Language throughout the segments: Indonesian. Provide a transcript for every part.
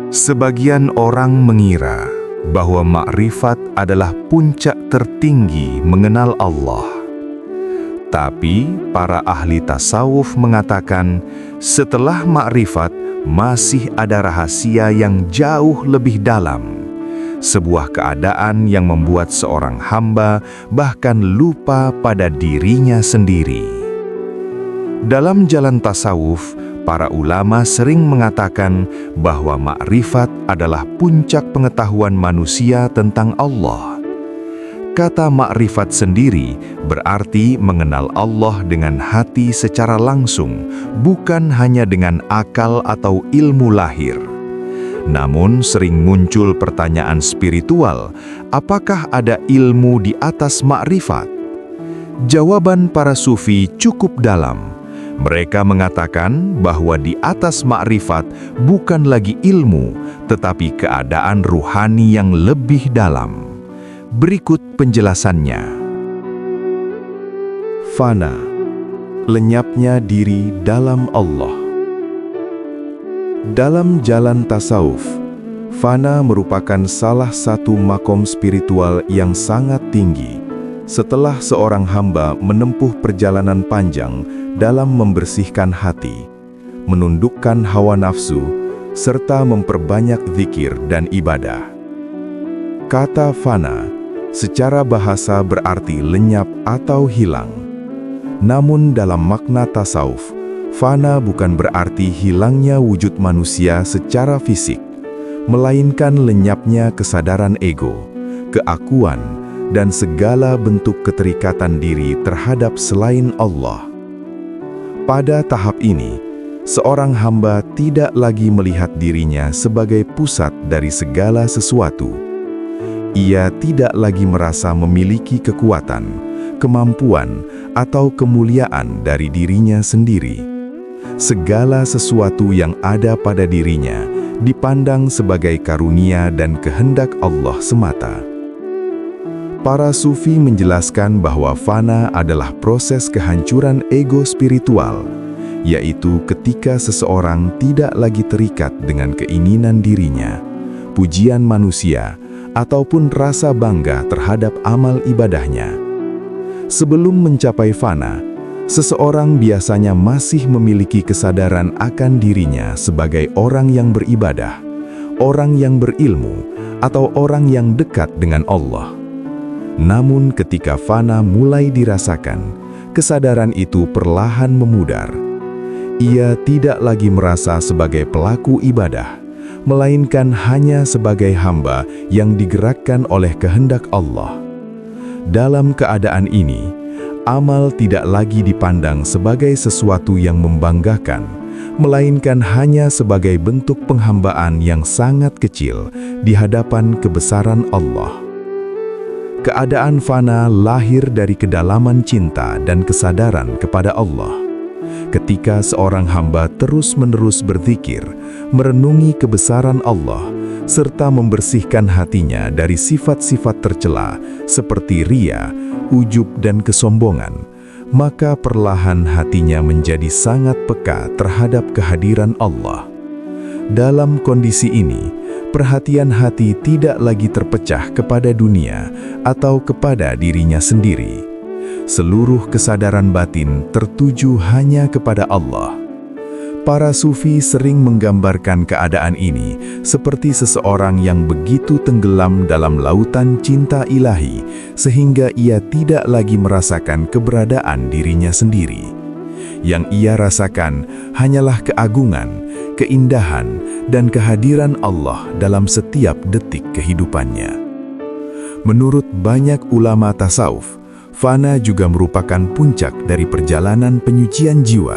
Sebagian orang mengira bahwa makrifat adalah puncak tertinggi mengenal Allah. Tapi para ahli tasawuf mengatakan setelah makrifat masih ada rahasia yang jauh lebih dalam. Sebuah keadaan yang membuat seorang hamba bahkan lupa pada dirinya sendiri. Dalam jalan tasawuf, para ulama sering mengatakan bahwa makrifat adalah puncak pengetahuan manusia tentang Allah. Kata makrifat sendiri berarti mengenal Allah dengan hati secara langsung, bukan hanya dengan akal atau ilmu lahir. Namun sering muncul pertanyaan spiritual, apakah ada ilmu di atas makrifat? Jawaban para sufi cukup dalam. Mereka mengatakan bahwa di atas makrifat bukan lagi ilmu, tetapi keadaan ruhani yang lebih dalam. Berikut penjelasannya. Fana, lenyapnya diri dalam Allah. Dalam jalan tasawuf, fana merupakan salah satu makom spiritual yang sangat tinggi. Setelah seorang hamba menempuh perjalanan panjang dalam membersihkan hati, menundukkan hawa nafsu, serta memperbanyak zikir dan ibadah. Kata fana secara bahasa berarti lenyap atau hilang. Namun dalam makna tasawuf, fana bukan berarti hilangnya wujud manusia secara fisik, melainkan lenyapnya kesadaran ego, keakuan, dan segala bentuk keterikatan diri terhadap selain Allah. Pada tahap ini, seorang hamba tidak lagi melihat dirinya sebagai pusat dari segala sesuatu. Ia tidak lagi merasa memiliki kekuatan, kemampuan, atau kemuliaan dari dirinya sendiri. Segala sesuatu yang ada pada dirinya dipandang sebagai karunia dan kehendak Allah semata. Para sufi menjelaskan bahwa fana adalah proses kehancuran ego spiritual, yaitu ketika seseorang tidak lagi terikat dengan keinginan dirinya, pujian manusia, ataupun rasa bangga terhadap amal ibadahnya. Sebelum mencapai fana, seseorang biasanya masih memiliki kesadaran akan dirinya sebagai orang yang beribadah, orang yang berilmu, atau orang yang dekat dengan Allah. Namun ketika fana mulai dirasakan, kesadaran itu perlahan memudar. Ia tidak lagi merasa sebagai pelaku ibadah, melainkan hanya sebagai hamba yang digerakkan oleh kehendak Allah. Dalam keadaan ini, amal tidak lagi dipandang sebagai sesuatu yang membanggakan, melainkan hanya sebagai bentuk penghambaan yang sangat kecil di hadapan kebesaran Allah. Keadaan fana lahir dari kedalaman cinta dan kesadaran kepada Allah. Ketika seorang hamba terus-menerus berzikir, merenungi kebesaran Allah, serta membersihkan hatinya dari sifat-sifat tercela seperti ria, ujub, dan kesombongan, maka perlahan hatinya menjadi sangat peka terhadap kehadiran Allah. Dalam kondisi ini, perhatian hati tidak lagi terpecah kepada dunia atau kepada dirinya sendiri. Seluruh kesadaran batin tertuju hanya kepada Allah. Para sufi sering menggambarkan keadaan ini seperti seseorang yang begitu tenggelam dalam lautan cinta ilahi, sehingga ia tidak lagi merasakan keberadaan dirinya sendiri. Yang ia rasakan hanyalah keagungan, keindahan, dan kehadiran Allah dalam setiap detik kehidupannya. Menurut banyak ulama tasawuf, fana juga merupakan puncak dari perjalanan penyucian jiwa.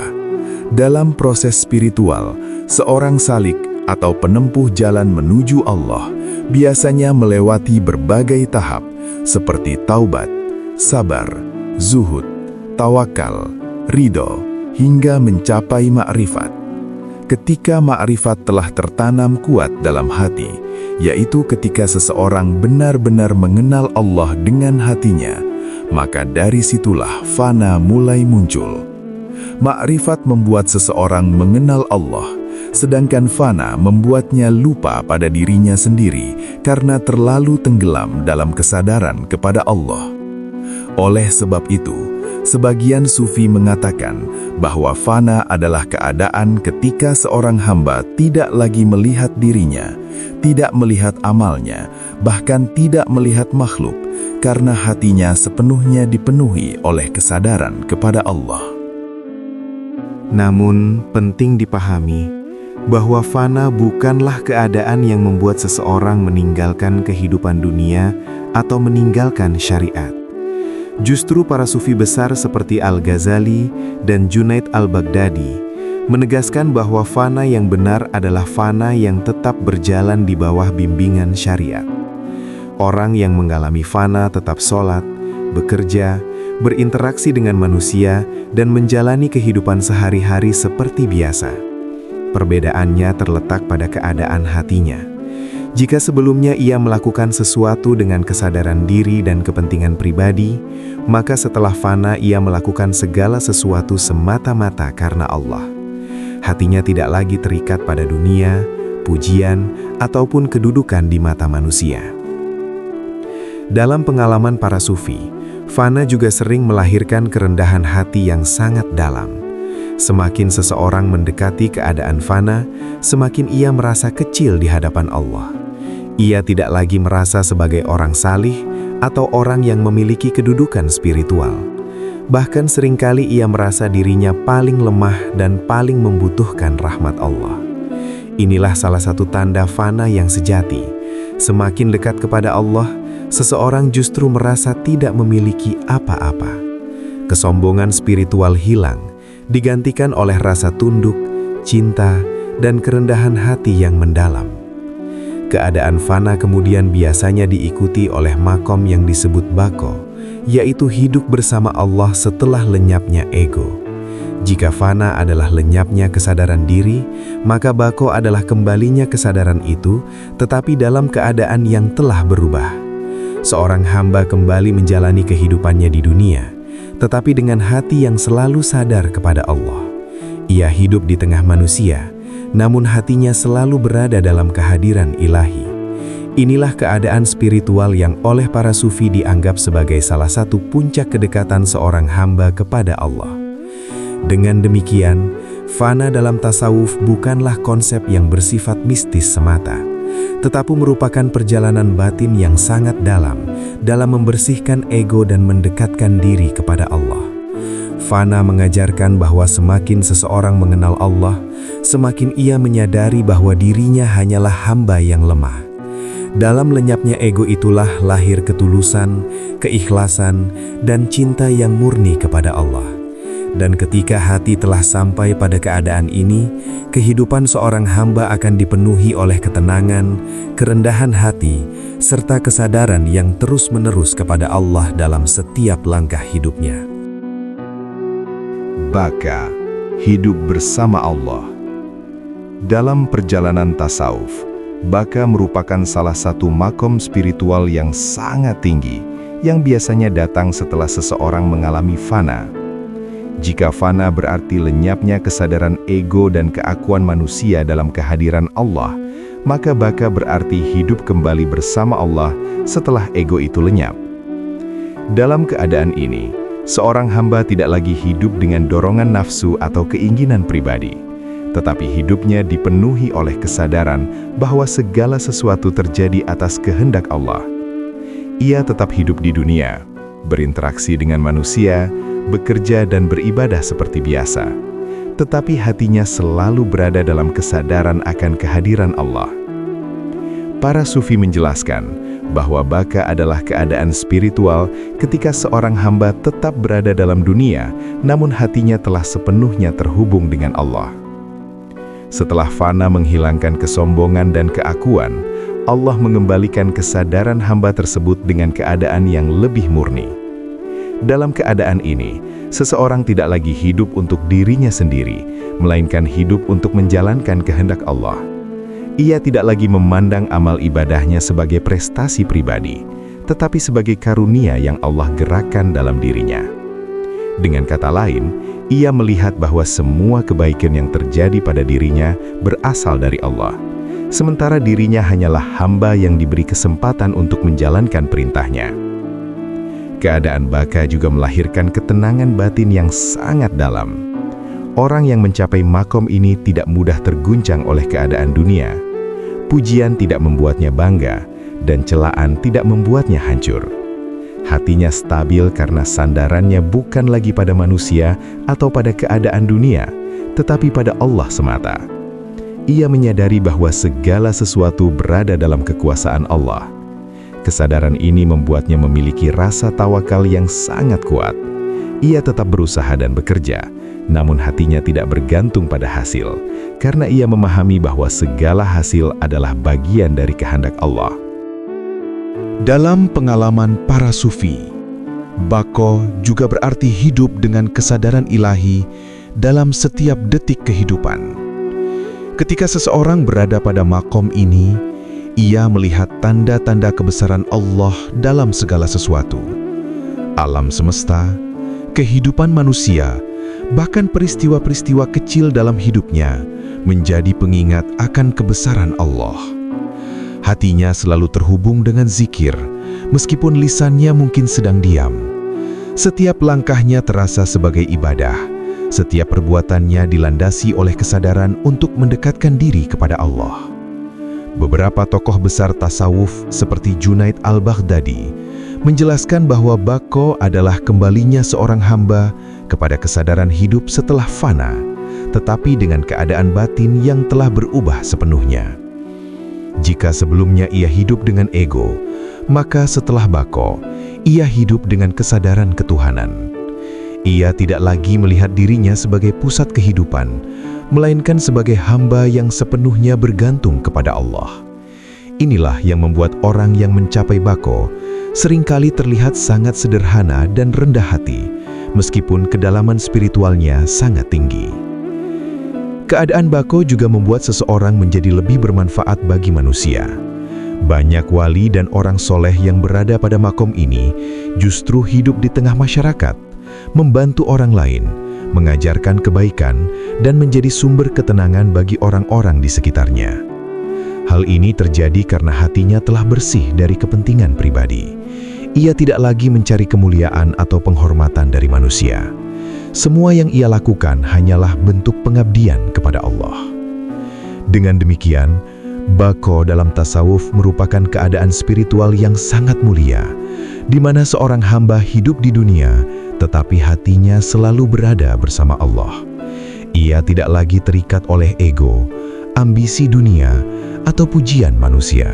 Dalam proses spiritual, seorang salik atau penempuh jalan menuju Allah biasanya melewati berbagai tahap seperti taubat, sabar, zuhud, tawakal, ridho, hingga mencapai makrifat. Ketika makrifat telah tertanam kuat dalam hati, yaitu ketika seseorang benar-benar mengenal Allah dengan hatinya, maka dari situlah fana mulai muncul. Makrifat membuat seseorang mengenal Allah, Sedangkan fana membuatnya lupa pada dirinya sendiri karena terlalu tenggelam dalam kesadaran kepada Allah. Oleh sebab itu, sebagian sufi mengatakan bahwa fana adalah keadaan ketika seorang hamba tidak lagi melihat dirinya, tidak melihat amalnya, bahkan tidak melihat makhluk, karena hatinya sepenuhnya dipenuhi oleh kesadaran kepada Allah. Namun, penting dipahami bahwa fana bukanlah keadaan yang membuat seseorang meninggalkan kehidupan dunia atau meninggalkan syariat. Justru para sufi besar seperti Al-Ghazali dan Junaid Al-Baghdadi menegaskan bahwa fana yang benar adalah fana yang tetap berjalan di bawah bimbingan syariat. Orang yang mengalami fana tetap sholat, bekerja, berinteraksi dengan manusia, dan menjalani kehidupan sehari-hari seperti biasa. Perbedaannya terletak pada keadaan hatinya. Jika sebelumnya ia melakukan sesuatu dengan kesadaran diri dan kepentingan pribadi, maka setelah fana ia melakukan segala sesuatu semata-mata karena Allah. Hatinya tidak lagi terikat pada dunia, pujian, ataupun kedudukan di mata manusia. Dalam pengalaman para sufi, fana juga sering melahirkan kerendahan hati yang sangat dalam. Semakin seseorang mendekati keadaan fana, semakin ia merasa kecil di hadapan Allah. Ia tidak lagi merasa sebagai orang salih atau orang yang memiliki kedudukan spiritual. Bahkan seringkali ia merasa dirinya paling lemah dan paling membutuhkan rahmat Allah. Inilah salah satu tanda fana yang sejati. Semakin dekat kepada Allah, seseorang justru merasa tidak memiliki apa-apa. Kesombongan spiritual hilang, digantikan oleh rasa tunduk, cinta, dan kerendahan hati yang mendalam. Keadaan fana kemudian biasanya diikuti oleh makom yang disebut bako, yaitu hidup bersama Allah setelah lenyapnya ego. Jika fana adalah lenyapnya kesadaran diri, maka bako adalah kembalinya kesadaran itu, tetapi dalam keadaan yang telah berubah. Seorang hamba kembali menjalani kehidupannya di dunia, tetapi dengan hati yang selalu sadar kepada Allah. Ia hidup di tengah manusia, namun hatinya selalu berada dalam kehadiran ilahi. Inilah keadaan spiritual yang oleh para sufi dianggap sebagai salah satu puncak kedekatan seorang hamba kepada Allah. Dengan demikian, fana dalam tasawuf bukanlah konsep yang bersifat mistis semata, tetapi merupakan perjalanan batin yang sangat dalam membersihkan ego dan mendekatkan diri kepada Allah. Fana mengajarkan bahwa semakin seseorang mengenal Allah, semakin ia menyadari bahwa dirinya hanyalah hamba yang lemah. Dalam lenyapnya ego itulah lahir ketulusan, keikhlasan, dan cinta yang murni kepada Allah. Dan ketika hati telah sampai pada keadaan ini, kehidupan seorang hamba akan dipenuhi oleh ketenangan, kerendahan hati, serta kesadaran yang terus-menerus kepada Allah dalam setiap langkah hidupnya. Baka, hidup bersama Allah. Dalam perjalanan tasawuf, baka merupakan salah satu makom spiritual yang sangat tinggi, yang biasanya datang setelah seseorang mengalami fana. Jika fana berarti lenyapnya kesadaran ego dan keakuan manusia dalam kehadiran Allah, maka baka berarti hidup kembali bersama Allah setelah ego itu lenyap. Dalam keadaan ini, seorang hamba tidak lagi hidup dengan dorongan nafsu atau keinginan pribadi, tetapi hidupnya dipenuhi oleh kesadaran bahwa segala sesuatu terjadi atas kehendak Allah. Ia tetap hidup di dunia, berinteraksi dengan manusia, bekerja dan beribadah seperti biasa, tetapi hatinya selalu berada dalam kesadaran akan kehadiran Allah. Para sufi menjelaskan bahwa baka adalah keadaan spiritual ketika seorang hamba tetap berada dalam dunia, namun hatinya telah sepenuhnya terhubung dengan Allah. Setelah fana menghilangkan kesombongan dan keakuan, Allah mengembalikan kesadaran hamba tersebut dengan keadaan yang lebih murni. Dalam keadaan ini, seseorang tidak lagi hidup untuk dirinya sendiri, melainkan hidup untuk menjalankan kehendak Allah. Ia tidak lagi memandang amal ibadahnya sebagai prestasi pribadi, tetapi sebagai karunia yang Allah gerakkan dalam dirinya. Dengan kata lain, Ia melihat bahwa semua kebaikan yang terjadi pada dirinya berasal dari Allah. Sementara dirinya hanyalah hamba yang diberi kesempatan untuk menjalankan perintahnya. Keadaan baka juga melahirkan ketenangan batin yang sangat dalam. Orang yang mencapai makom ini tidak mudah terguncang oleh keadaan dunia. Pujian tidak membuatnya bangga, dan celaan tidak membuatnya hancur. Hatinya stabil karena sandarannya bukan lagi pada manusia atau pada keadaan dunia, tetapi pada Allah semata. Ia menyadari bahwa segala sesuatu berada dalam kekuasaan Allah. Kesadaran ini membuatnya memiliki rasa tawakal yang sangat kuat. Ia tetap berusaha dan bekerja, namun hatinya tidak bergantung pada hasil, karena ia memahami bahwa segala hasil adalah bagian dari kehendak Allah. Dalam pengalaman para sufi, bako juga berarti hidup dengan kesadaran ilahi dalam setiap detik kehidupan. Ketika seseorang berada pada makom ini, ia melihat tanda-tanda kebesaran Allah dalam segala sesuatu. Alam semesta, kehidupan manusia, bahkan peristiwa-peristiwa kecil dalam hidupnya menjadi pengingat akan kebesaran Allah. Hatinya selalu terhubung dengan zikir, meskipun lisannya mungkin sedang diam. Setiap langkahnya terasa sebagai ibadah. Setiap perbuatannya dilandasi oleh kesadaran untuk mendekatkan diri kepada Allah. Beberapa tokoh besar tasawuf seperti Junaid al-Baghdadi menjelaskan bahwa bako adalah kembalinya seorang hamba kepada kesadaran hidup setelah fana, tetapi dengan keadaan batin yang telah berubah sepenuhnya. Jika sebelumnya ia hidup dengan ego, maka setelah bako, ia hidup dengan kesadaran ketuhanan. Ia tidak lagi melihat dirinya sebagai pusat kehidupan, melainkan sebagai hamba yang sepenuhnya bergantung kepada Allah. Inilah yang membuat orang yang mencapai bako seringkali terlihat sangat sederhana dan rendah hati, meskipun kedalaman spiritualnya sangat tinggi. Keadaan bako juga membuat seseorang menjadi lebih bermanfaat bagi manusia. Banyak wali dan orang soleh yang berada pada makom ini justru hidup di tengah masyarakat, membantu orang lain, mengajarkan kebaikan, dan menjadi sumber ketenangan bagi orang-orang di sekitarnya. Hal ini terjadi karena hatinya telah bersih dari kepentingan pribadi. Ia tidak lagi mencari kemuliaan atau penghormatan dari manusia. Semua yang ia lakukan hanyalah bentuk pengabdian kepada Allah. Dengan demikian, bako dalam tasawuf merupakan keadaan spiritual yang sangat mulia, di mana seorang hamba hidup di dunia, tetapi hatinya selalu berada bersama Allah. Ia tidak lagi terikat oleh ego, ambisi dunia, atau pujian manusia.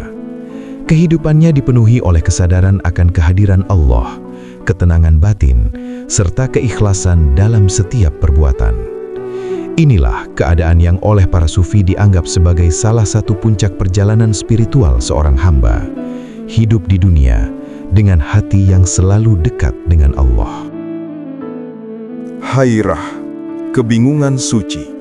Kehidupannya dipenuhi oleh kesadaran akan kehadiran Allah, ketenangan batin, serta keikhlasan dalam setiap perbuatan. Inilah keadaan yang oleh para sufi dianggap sebagai salah satu puncak perjalanan spiritual seorang hamba, hidup di dunia dengan hati yang selalu dekat dengan Allah. Hairah, kebingungan suci.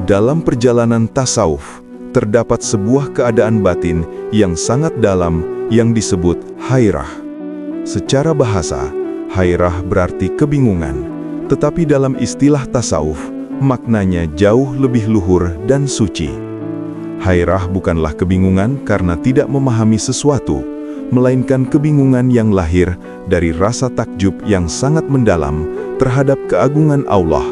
Dalam perjalanan tasawuf, terdapat sebuah keadaan batin yang sangat dalam yang disebut hairah. Secara bahasa, hairah berarti kebingungan, tetapi dalam istilah tasawuf, maknanya jauh lebih luhur dan suci. Hairah bukanlah kebingungan karena tidak memahami sesuatu, melainkan kebingungan yang lahir dari rasa takjub yang sangat mendalam terhadap keagungan Allah.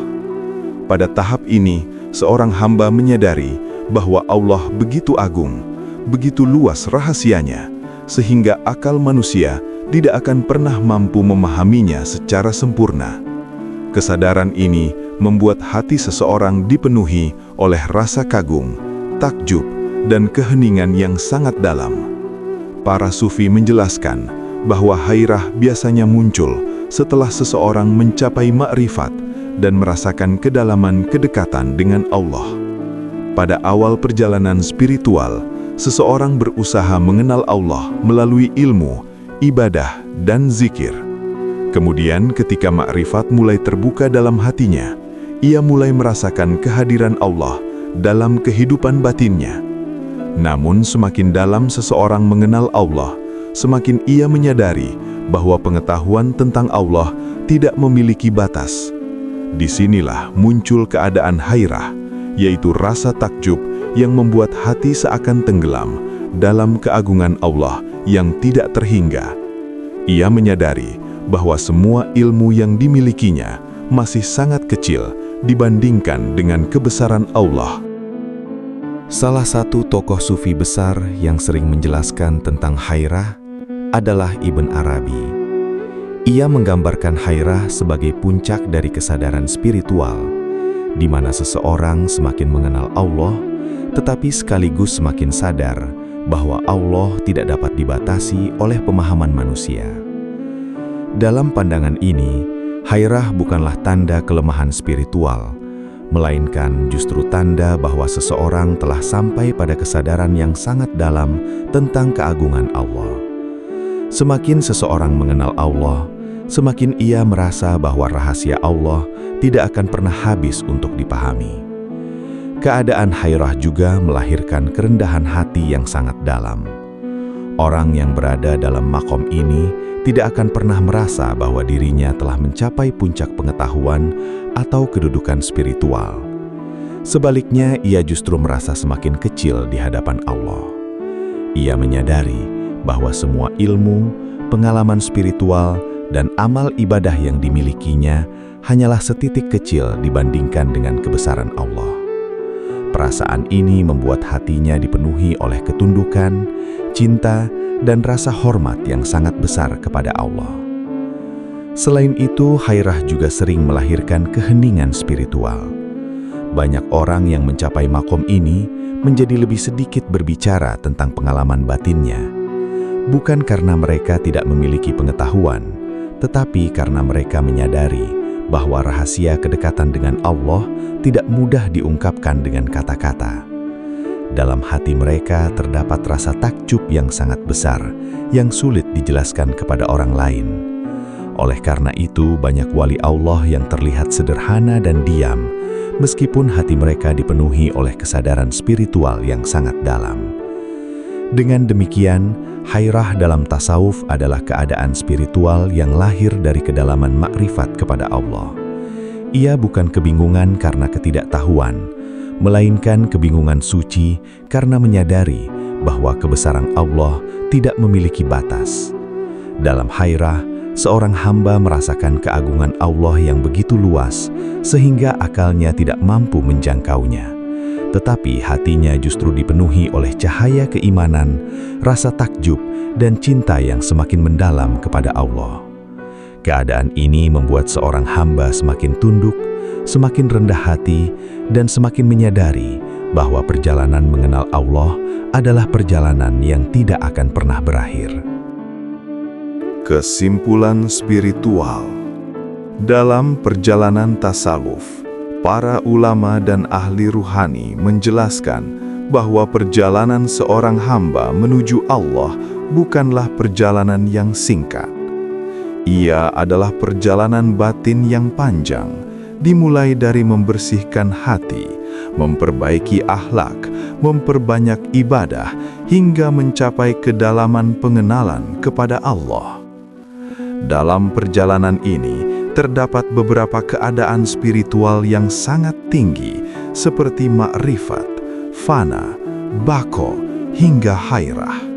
Pada tahap ini, seorang hamba menyadari bahwa Allah begitu agung, begitu luas rahasianya, sehingga akal manusia tidak akan pernah mampu memahaminya secara sempurna. Kesadaran ini membuat hati seseorang dipenuhi oleh rasa kagum, takjub, dan keheningan yang sangat dalam. Para sufi menjelaskan bahwa hairah biasanya muncul setelah seseorang mencapai ma'rifat dan merasakan kedalaman kedekatan dengan Allah. Pada awal perjalanan spiritual, seseorang berusaha mengenal Allah melalui ilmu, ibadah, dan zikir. Kemudian ketika ma'rifat mulai terbuka dalam hatinya, ia mulai merasakan kehadiran Allah dalam kehidupan batinnya. Namun semakin dalam seseorang mengenal Allah, semakin ia menyadari bahwa pengetahuan tentang Allah tidak memiliki batas. Disinilah muncul keadaan hairah, yaitu rasa takjub yang membuat hati seakan tenggelam dalam keagungan Allah yang tidak terhingga. Ia menyadari bahwa semua ilmu yang dimilikinya masih sangat kecil dibandingkan dengan kebesaran Allah. Salah satu tokoh sufi besar yang sering menjelaskan tentang hairah adalah Ibn Arabi. Ia menggambarkan hairah sebagai puncak dari kesadaran spiritual, di mana seseorang semakin mengenal Allah, tetapi sekaligus semakin sadar bahwa Allah tidak dapat dibatasi oleh pemahaman manusia. Dalam pandangan ini, hairah bukanlah tanda kelemahan spiritual, melainkan justru tanda bahwa seseorang telah sampai pada kesadaran yang sangat dalam tentang keagungan Allah. Semakin seseorang mengenal Allah, semakin ia merasa bahwa rahasia Allah tidak akan pernah habis untuk dipahami. Keadaan hairah juga melahirkan kerendahan hati yang sangat dalam. Orang yang berada dalam makom ini tidak akan pernah merasa bahwa dirinya telah mencapai puncak pengetahuan atau kedudukan spiritual. Sebaliknya, ia justru merasa semakin kecil di hadapan Allah. Ia menyadari bahwa semua ilmu, pengalaman spiritual, dan amal ibadah yang dimilikinya hanyalah setitik kecil dibandingkan dengan kebesaran Allah. Perasaan ini membuat hatinya dipenuhi oleh ketundukan, cinta, dan rasa hormat yang sangat besar kepada Allah. Selain itu, hairah juga sering melahirkan keheningan spiritual. Banyak orang yang mencapai makom ini menjadi lebih sedikit berbicara tentang pengalaman batinnya, bukan karena mereka tidak memiliki pengetahuan, tetapi karena mereka menyadari bahwa rahasia kedekatan dengan Allah tidak mudah diungkapkan dengan kata-kata. Dalam hati mereka terdapat rasa takjub yang sangat besar, yang sulit dijelaskan kepada orang lain. Oleh karena itu, banyak wali Allah yang terlihat sederhana dan diam, meskipun hati mereka dipenuhi oleh kesadaran spiritual yang sangat dalam. Dengan demikian, hairah dalam tasawuf adalah keadaan spiritual yang lahir dari kedalaman makrifat kepada Allah. Ia bukan kebingungan karena ketidaktahuan, melainkan kebingungan suci karena menyadari bahwa kebesaran Allah tidak memiliki batas. Dalam hairah, seorang hamba merasakan keagungan Allah yang begitu luas sehingga akalnya tidak mampu menjangkaunya. Tetapi hatinya justru dipenuhi oleh cahaya keimanan, rasa takjub, dan cinta yang semakin mendalam kepada Allah. Keadaan ini membuat seorang hamba semakin tunduk, semakin rendah hati, dan semakin menyadari bahwa perjalanan mengenal Allah adalah perjalanan yang tidak akan pernah berakhir. Kesimpulan spiritual. Dalam perjalanan tasawuf, para ulama dan ahli ruhani menjelaskan bahwa perjalanan seorang hamba menuju Allah bukanlah perjalanan yang singkat. Ia adalah perjalanan batin yang panjang, dimulai dari membersihkan hati, memperbaiki akhlak, memperbanyak ibadah, hingga mencapai kedalaman pengenalan kepada Allah. Dalam perjalanan ini, terdapat beberapa keadaan spiritual yang sangat tinggi, seperti makrifat, fana, bako, hingga hairah.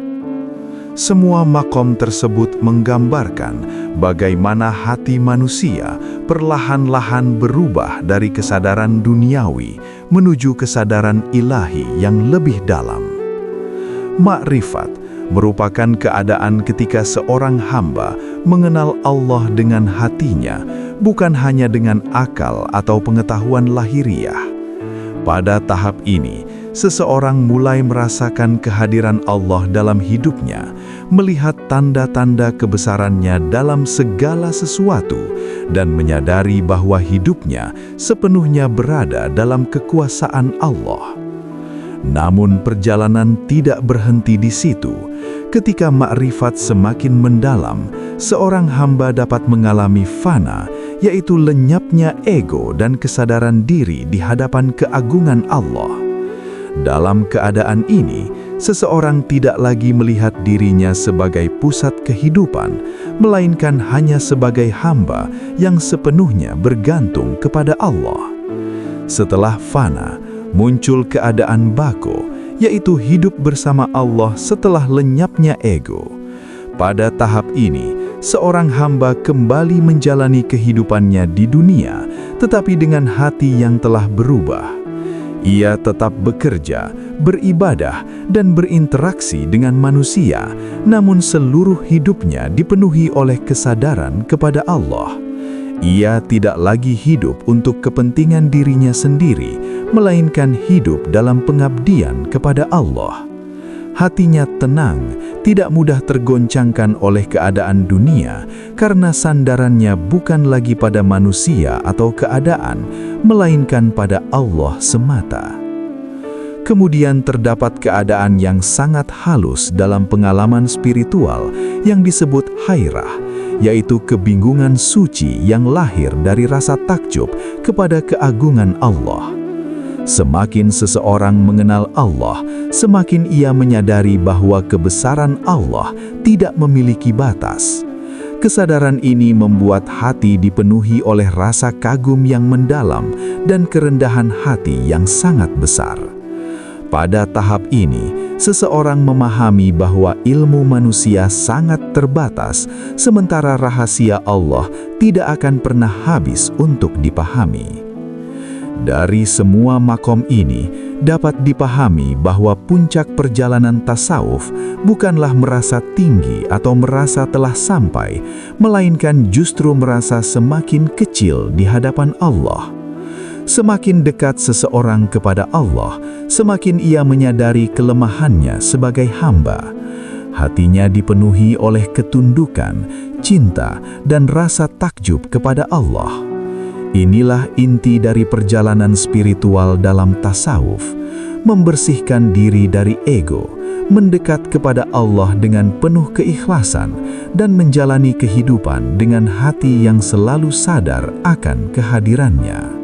Semua makom tersebut menggambarkan bagaimana hati manusia perlahan-lahan berubah dari kesadaran duniawi menuju kesadaran ilahi yang lebih dalam. Makrifat merupakan keadaan ketika seorang hamba mengenal Allah dengan hatinya, bukan hanya dengan akal atau pengetahuan lahiriah. Pada tahap ini, seseorang mulai merasakan kehadiran Allah dalam hidupnya, melihat tanda-tanda kebesarannya dalam segala sesuatu, dan menyadari bahwa hidupnya sepenuhnya berada dalam kekuasaan Allah. Namun perjalanan tidak berhenti di situ. Ketika makrifat semakin mendalam, seorang hamba dapat mengalami fana, yaitu lenyapnya ego dan kesadaran diri di hadapan keagungan Allah. Dalam keadaan ini, seseorang tidak lagi melihat dirinya sebagai pusat kehidupan, melainkan hanya sebagai hamba yang sepenuhnya bergantung kepada Allah. Setelah fana, muncul keadaan bako, yaitu hidup bersama Allah setelah lenyapnya ego. Pada tahap ini, seorang hamba kembali menjalani kehidupannya di dunia, tetapi dengan hati yang telah berubah. Ia tetap bekerja, beribadah, dan berinteraksi dengan manusia, namun seluruh hidupnya dipenuhi oleh kesadaran kepada Allah. Ia tidak lagi hidup untuk kepentingan dirinya sendiri, melainkan hidup dalam pengabdian kepada Allah. Hatinya tenang, tidak mudah tergoncangkan oleh keadaan dunia, karena sandarannya bukan lagi pada manusia atau keadaan, melainkan pada Allah semata. Kemudian terdapat keadaan yang sangat halus dalam pengalaman spiritual yang disebut hairah, yaitu kebingungan suci yang lahir dari rasa takjub kepada keagungan Allah. Semakin seseorang mengenal Allah, semakin ia menyadari bahwa kebesaran Allah tidak memiliki batas. Kesadaran ini membuat hati dipenuhi oleh rasa kagum yang mendalam dan kerendahan hati yang sangat besar. Pada tahap ini, seseorang memahami bahwa ilmu manusia sangat terbatas, sementara rahasia Allah tidak akan pernah habis untuk dipahami. Dari semua makom ini, dapat dipahami bahwa puncak perjalanan tasawuf bukanlah merasa tinggi atau merasa telah sampai, melainkan justru merasa semakin kecil di hadapan Allah. Semakin dekat seseorang kepada Allah, semakin ia menyadari kelemahannya sebagai hamba. Hatinya dipenuhi oleh ketundukan, cinta, dan rasa takjub kepada Allah. Inilah inti dari perjalanan spiritual dalam tasawuf, membersihkan diri dari ego, mendekat kepada Allah dengan penuh keikhlasan, dan menjalani kehidupan dengan hati yang selalu sadar akan kehadirannya.